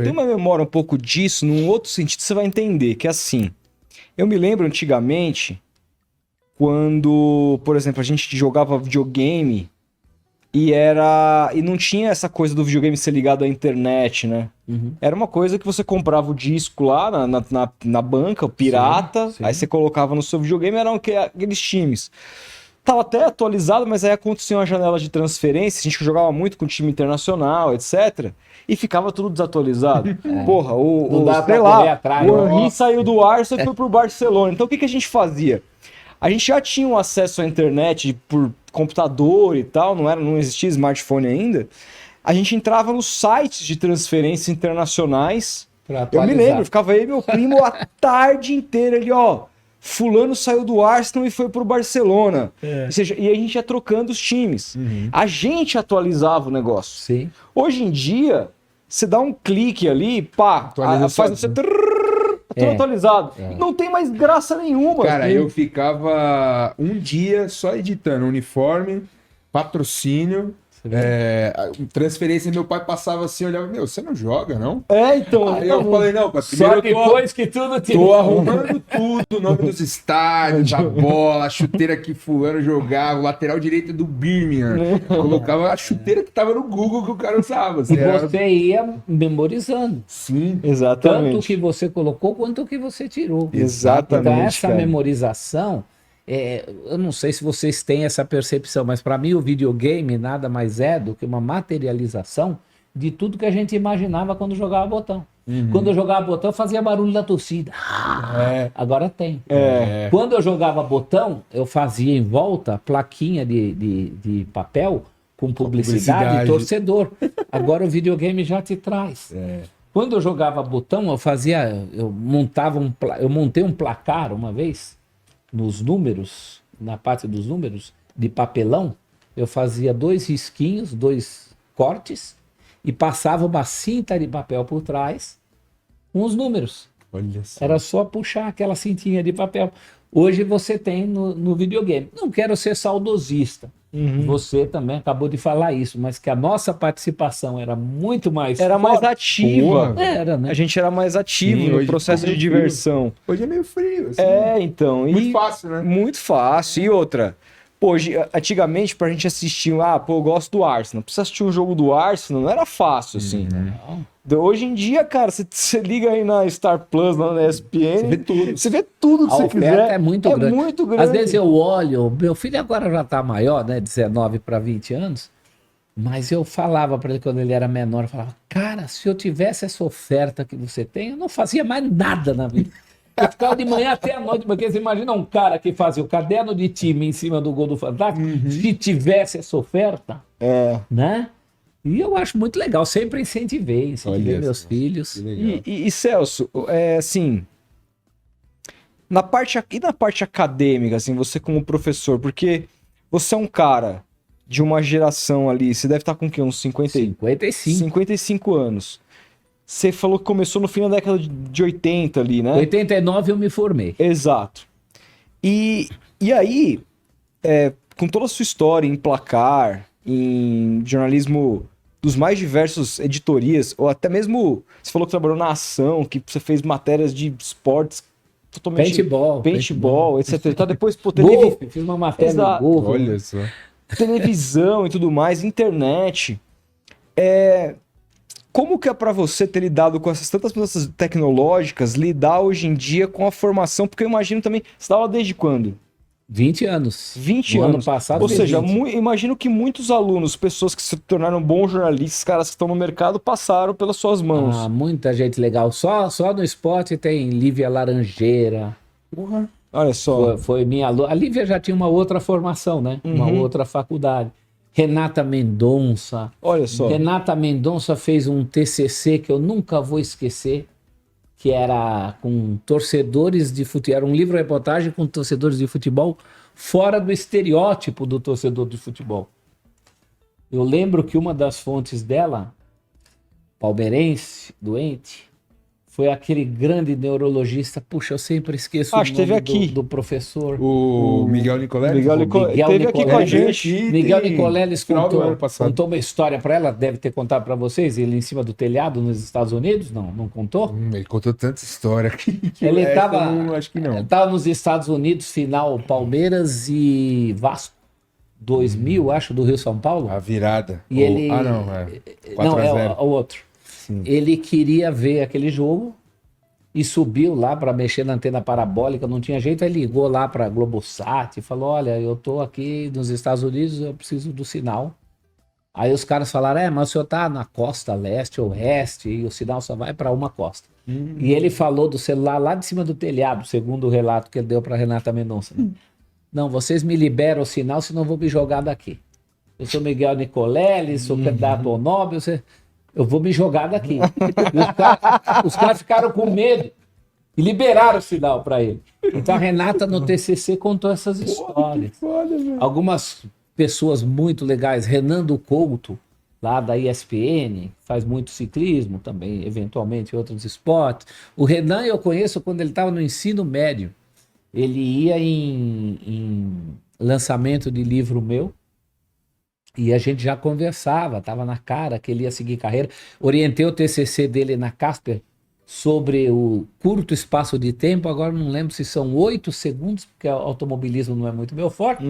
Tem uma memória um pouco disso, num outro sentido você vai entender, que é assim, eu me lembro antigamente, quando, por exemplo, a gente jogava videogame e não tinha essa coisa do videogame ser ligado à internet, né? Uhum. Era uma coisa que você comprava o disco lá na banca, o pirata, Sim. aí você colocava no seu videogame, eram aqueles times. Tava até atualizado, mas aí acontecia uma janela de transferência, a gente jogava muito com time internacional, etc. E ficava tudo desatualizado. Não Porra, dá sei pra lá, correr atrás. o Henry Nossa. saiu do Arsenal e foi pro Barcelona. Então o que a gente fazia? A gente já tinha um acesso à internet por computador e tal, não existia smartphone ainda. A gente entrava nos sites de transferências internacionais. Pra Eu atualizar. me lembro, ficava aí meu primo a tarde inteira ali, ó. Fulano saiu do Arsenal e foi pro Barcelona. Ou seja, e a gente ia trocando os times. A gente atualizava o negócio. Sim. Hoje em dia, você dá um clique ali, pá, Atualiza faz sozinho. você tudo atualizado. Não tem mais graça nenhuma. Cara, eu ficava um dia só editando uniforme, patrocínio, transferência. Meu pai passava assim, olhava, meu, você não joga, não? Então. Aí eu falei, não, pai, Só primeiro depois que tudo tô arrumando tudo, o nome dos estádios, a bola, a chuteira que fulano jogava, o lateral direito do Birmingham. Colocava a chuteira que tava no Google que o cara usava. E você ia memorizando. Sim. Exatamente. Tanto o que você colocou quanto o que você tirou. Exatamente, Então, essa cara. memorização, eu não sei se vocês têm essa percepção, mas para mim o videogame nada mais é do que uma materialização de tudo que a gente imaginava quando jogava botão. Quando eu jogava botão, fazia barulho da torcida. Agora tem. Quando eu jogava botão, eu fazia em volta plaquinha de papel com publicidade e torcedor. Agora o videogame já te traz. Quando eu jogava botão, eu montei um placar uma vez, nos números, na parte dos números, de papelão. Eu fazia 2 risquinhos, 2 cortes, e passava uma cinta de papel por trás com os números. Olha só. Era só puxar aquela cintinha de papel. Hoje você tem no videogame. Não quero ser saudosista. Você também acabou de falar isso, mas que a nossa participação era muito mais Era mais forte. ativa. Era, né? A gente era mais ativo Sim, no hoje processo ficou de diversão. Hoje é meio frio, assim. Então. Muito fácil, né? Muito fácil. E outra, pô, antigamente pra gente assistir, eu gosto do Arsenal. Precisa assistir um jogo do Arsenal, não era fácil, assim. Hoje em dia, cara, você liga aí na Star Plus, na ESPN, você vê tudo que A você oferta quiser. é muito grande. muito grande. Às vezes eu olho, meu filho agora já tá maior, né, 19 para 20 anos, mas eu falava para ele quando ele era menor, eu falava, cara, se eu tivesse essa oferta que você tem, eu não fazia mais nada na vida. Eu ficava de manhã até a noite, porque você imagina um cara que fazia o caderno de time em cima do gol do Fantástico, se tivesse essa oferta, né? E eu acho muito legal, sempre incentivei meus filhos. E Celso, assim, na parte acadêmica, assim, você como professor, porque você é um cara de uma geração ali, você deve estar com o quê? Uns 55 anos. Você falou que começou no fim da década de 80 ali, né? 89 eu me formei. Exato. E aí, com toda a sua história em placar, em jornalismo dos mais diversos editorias, ou até mesmo, você falou que trabalhou na Ação, que você fez matérias de esportes totalmente... Paintball, etc. Tá, depois, Golfe, fiz uma matéria no Golfe. Olha só. Televisão e tudo mais, internet. Como que é pra você ter lidado com essas tantas mudanças tecnológicas, lidar hoje em dia com a formação? Porque eu imagino também, você dá aula desde quando? 20 anos. 20 no anos. ano passado. Ou seja, 20. imagino que muitos alunos, pessoas que se tornaram bons jornalistas, caras que estão no mercado, passaram pelas suas mãos. Muita gente legal. Só no esporte tem Lívia Laranjeira. Olha só. Foi minha aluna. A Lívia já tinha uma outra formação, né? Uma outra faculdade. Renata Mendonça. Olha só. Renata Mendonça fez um TCC que eu nunca vou esquecer, que era com torcedores de futebol. Era um livro-reportagem com torcedores de futebol fora do estereótipo do torcedor de futebol. Eu lembro que uma das fontes dela, palmeirense, doente, foi aquele grande neurologista. Puxa, eu sempre esqueço o Acho que teve nome aqui. do professor. O Miguel Nicoleles? Miguel teve aqui com a Nicoleles. gente. Miguel Nicoleles Final do ano passado. contou uma história para ela, deve ter contado para vocês, ele em cima do telhado nos Estados Unidos, não contou? Ele contou tanta história que Ele essa estava eu não, acho que não. nos Estados Unidos, final Palmeiras e Vasco, 2000, acho, do Rio São Paulo. A virada. E ele... Ah, não, 4 Não, a é 0. o outro. Sim. Ele queria ver aquele jogo e subiu lá para mexer na antena parabólica, não tinha jeito, aí ligou lá para Globosat e falou, olha, eu tô aqui nos Estados Unidos, eu preciso do sinal. Aí os caras falaram, mas o senhor tá na costa leste ou oeste e o sinal só vai para uma costa. E ele falou do celular lá de cima do telhado, segundo o relato que ele deu para Renata Mendonça. Né? Não, vocês me liberam o sinal, senão eu vou me jogar daqui. Eu sou Miguel Nicoleles, sou candidato ao Nobel, eu vou me jogar daqui. E os caras ficaram com medo e liberaram o sinal para ele. Então a Renata no TCC contou essas histórias. Foda, velho. Algumas pessoas muito legais, Renando Couto, lá da ESPN, faz muito ciclismo também, eventualmente outros esportes. O Renan eu conheço quando ele estava no ensino médio. Ele ia em lançamento de livro meu e a gente já conversava, estava na cara que ele ia seguir carreira. Orientei o TCC dele na Casper sobre o curto espaço de tempo, agora não lembro se são 8 segundos, porque o automobilismo não é muito meu forte,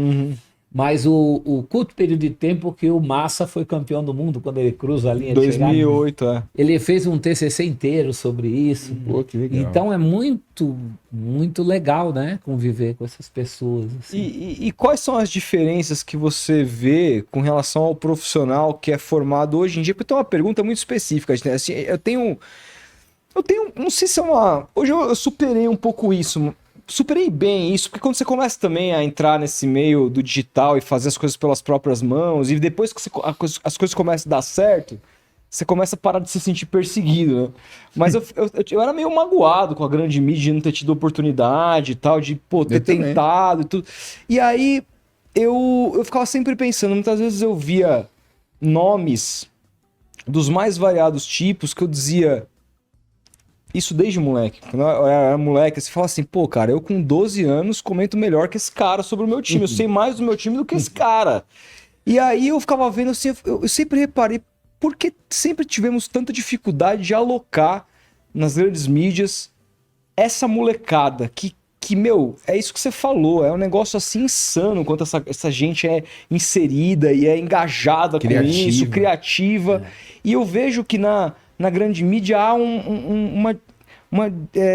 mas o curto período de tempo que o Massa foi campeão do mundo, quando ele cruza a linha de chegada. 2008, é. Ele fez um TCC inteiro sobre isso. Pô, que legal. Então é muito, muito legal, né? Conviver com essas pessoas. Assim. E quais são as diferenças que você vê com relação ao profissional que é formado hoje em dia? Porque tem uma pergunta muito específica. Né? Assim, eu tenho, não sei se é uma... Hoje eu superei um pouco isso, superei bem isso, porque quando você começa também a entrar nesse meio do digital e fazer as coisas pelas próprias mãos, e depois que as coisas começam a dar certo, você começa a parar de se sentir perseguido, né? Mas eu era meio magoado com a grande mídia de não ter tido oportunidade e tal, de ter tentado e tudo. E aí eu ficava sempre pensando, muitas vezes eu via nomes dos mais variados tipos que eu dizia... Isso desde moleque. Quando eu era moleque, você fala assim, pô, cara, eu com 12 anos comento melhor que esse cara sobre o meu time. Eu sei mais do meu time do que esse cara. E aí eu ficava vendo assim, eu sempre reparei por que sempre tivemos tanta dificuldade de alocar nas grandes mídias essa molecada que meu, é isso que você falou, é um negócio assim insano quanto essa gente é inserida e é engajada com isso, criativa. E eu vejo que na grande mídia há uma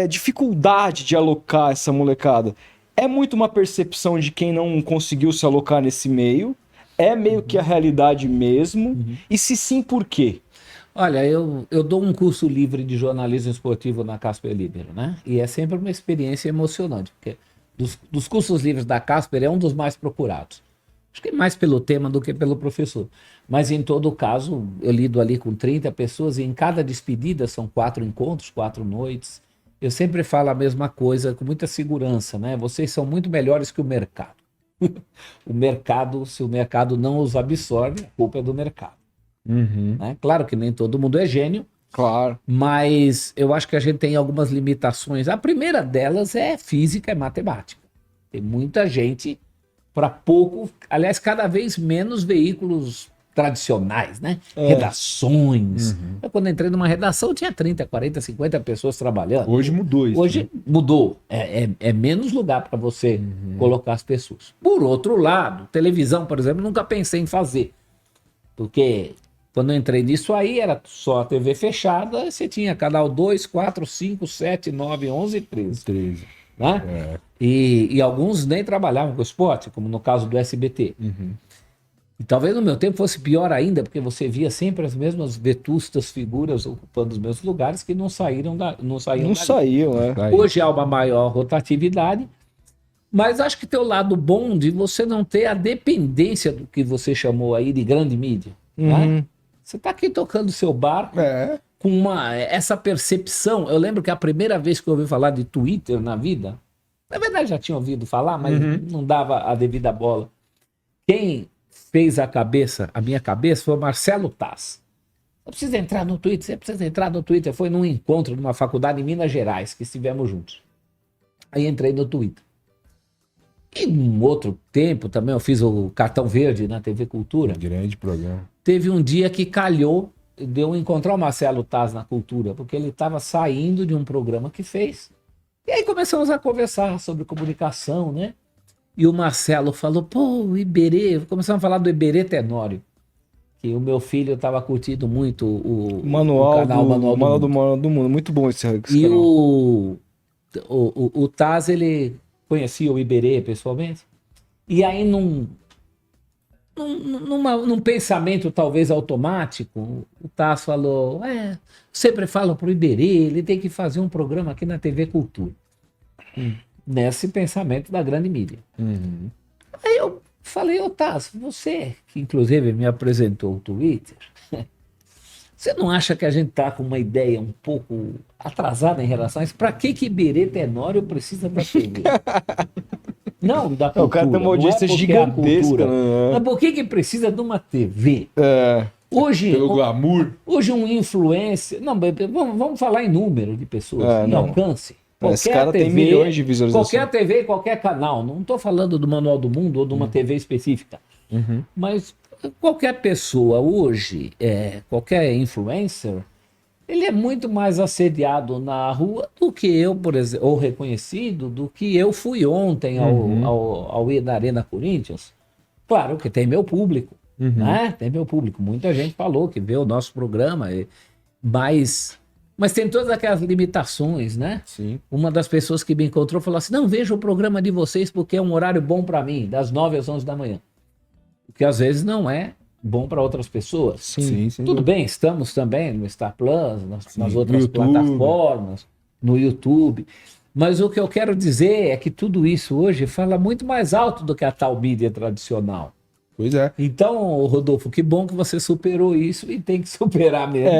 dificuldade de alocar essa molecada. É muito uma percepção de quem não conseguiu se alocar nesse meio? É meio que a realidade mesmo? E se sim, por quê? Olha, eu dou um curso livre de jornalismo esportivo na Casper Libero, né? E é sempre uma experiência emocionante, porque dos cursos livres da Casper é um dos mais procurados. Acho que é mais pelo tema do que pelo professor. Mas, em todo caso, eu lido ali com 30 pessoas e em cada despedida são 4 encontros, 4 noites. Eu sempre falo a mesma coisa com muita segurança, né? Vocês são muito melhores que o mercado. O mercado, se o mercado não os absorve, a culpa é do mercado. Né? Claro que nem todo mundo é gênio. Claro. Mas eu acho que a gente tem algumas limitações. A primeira delas é física e matemática. Tem muita gente... para pouco, aliás, cada vez menos veículos tradicionais, né? Redações. Eu, quando entrei numa redação, tinha 30, 40, 50 pessoas trabalhando. Hoje mudou isso. Hoje mudou. É menos lugar para você colocar as pessoas. Por outro lado, televisão, por exemplo, nunca pensei em fazer. Porque quando eu entrei nisso aí, era só a TV fechada, você tinha canal 2, 4, 5, 7, 9, 11 e 13. Né? E alguns nem trabalhavam com esporte, como no caso do SBT. E talvez no meu tempo fosse pior ainda, porque você via sempre as mesmas vetustas figuras ocupando os mesmos lugares que não saíram. Hoje há uma maior rotatividade, mas acho que tem o lado bom de você não ter a dependência do que você chamou aí de grande mídia. Né? Você está aqui tocando seu barco com essa percepção. Eu lembro que a primeira vez que eu ouvi falar de Twitter na vida, na verdade já tinha ouvido falar, mas não dava a devida bola. Quem fez a minha cabeça, foi o Marcelo Taz. Você precisa entrar no Twitter, você precisa entrar no Twitter. Foi num encontro numa faculdade em Minas Gerais, que estivemos juntos. Aí entrei no Twitter. E num outro tempo também, eu fiz o Cartão Verde na TV Cultura. Grande programa. Teve um dia que calhou de eu encontrar o Marcelo Taz na Cultura, porque ele estava saindo de um programa que fez. E aí começamos a conversar sobre comunicação, né? E o Marcelo falou, pô, o Iberê, começamos a falar do Iberê Tenório, que o meu filho estava curtindo muito o canal Manual do Mundo. do Mundo. Muito bom esse E canal. o Taz, ele conhecia o Iberê pessoalmente. E aí, num pensamento talvez automático, o Taz falou, sempre falo pro Iberê, ele tem que fazer um programa aqui na TV Cultura. Nesse pensamento da grande mídia. Uhum. Aí eu falei, ô Taz, você que inclusive me apresentou o Twitter, você não acha que a gente tá com uma ideia um pouco atrasada em relação a isso? Pra que Iberê Tenório precisa da TV? Não, da cultura. O cara tem uma audiência gigantesca, né? Mas por que precisa de uma TV? Hoje, Pelo glamour. Hoje um influencer... Não, vamos falar em número de pessoas, em alcance. Esse cara tem milhões de visualizações. Qualquer TV, qualquer canal. Não estou falando do Manual do Mundo ou de uma TV específica. Mas qualquer pessoa hoje, qualquer influencer, ele é muito mais assediado na rua do que eu, por exemplo, ou reconhecido, do que eu fui ontem ao ir na Arena Corinthians. Claro que tem meu público, né? Tem meu público. Muita gente falou que vê o nosso programa, mas tem todas aquelas limitações, né? Sim. Uma das pessoas que me encontrou falou assim, não, veja o programa de vocês porque é um horário bom para mim, das 9 às 11 da manhã. O que às vezes não é bom para outras pessoas. Sim. Tudo bem, estamos também no Star Plus, nas outras YouTube. plataformas, no YouTube. Mas o que eu quero dizer é que tudo isso hoje fala muito mais alto do que a tal mídia tradicional. Pois é. Então, Rodolfo, que bom que você superou isso e tem que superar mesmo.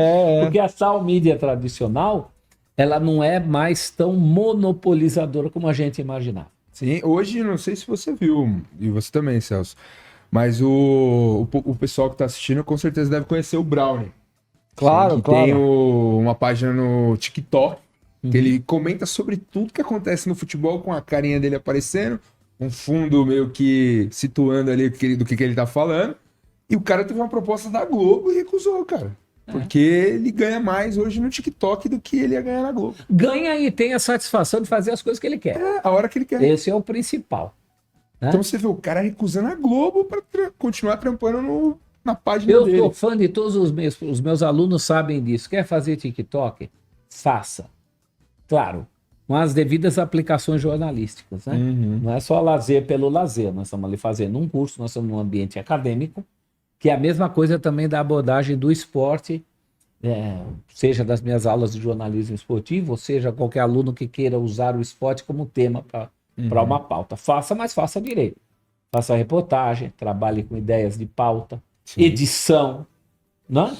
Porque a tal mídia tradicional, ela não é mais tão monopolizadora como a gente imaginava. Sim, hoje, não sei se você viu, e você também, Celso, mas o pessoal que tá assistindo com certeza deve conhecer o Brownie. Claro, que tem uma página no TikTok, que ele comenta sobre tudo que acontece no futebol com a carinha dele aparecendo, um fundo meio que situando ali do que ele tá falando. E o cara teve uma proposta da Globo e recusou, cara. Porque ele ganha mais hoje no TikTok do que ele ia ganhar na Globo. Ganha e tem a satisfação de fazer as coisas que ele quer. A hora que ele quer. Esse é o principal. Né? Então você vê o cara recusando a Globo pra continuar trampando na página Eu dele. sou fã de todos os meus alunos sabem disso. Quer fazer TikTok? Faça. Claro, com as devidas aplicações jornalísticas, né? Não é só lazer pelo lazer. Nós estamos ali fazendo um curso, nós estamos num ambiente acadêmico, que é a mesma coisa também da abordagem do esporte, seja das minhas aulas de jornalismo esportivo, ou seja qualquer aluno que queira usar o esporte como tema para uma pauta. Faça, mas faça direito. Faça reportagem, trabalhe com ideias de pauta, edição, né?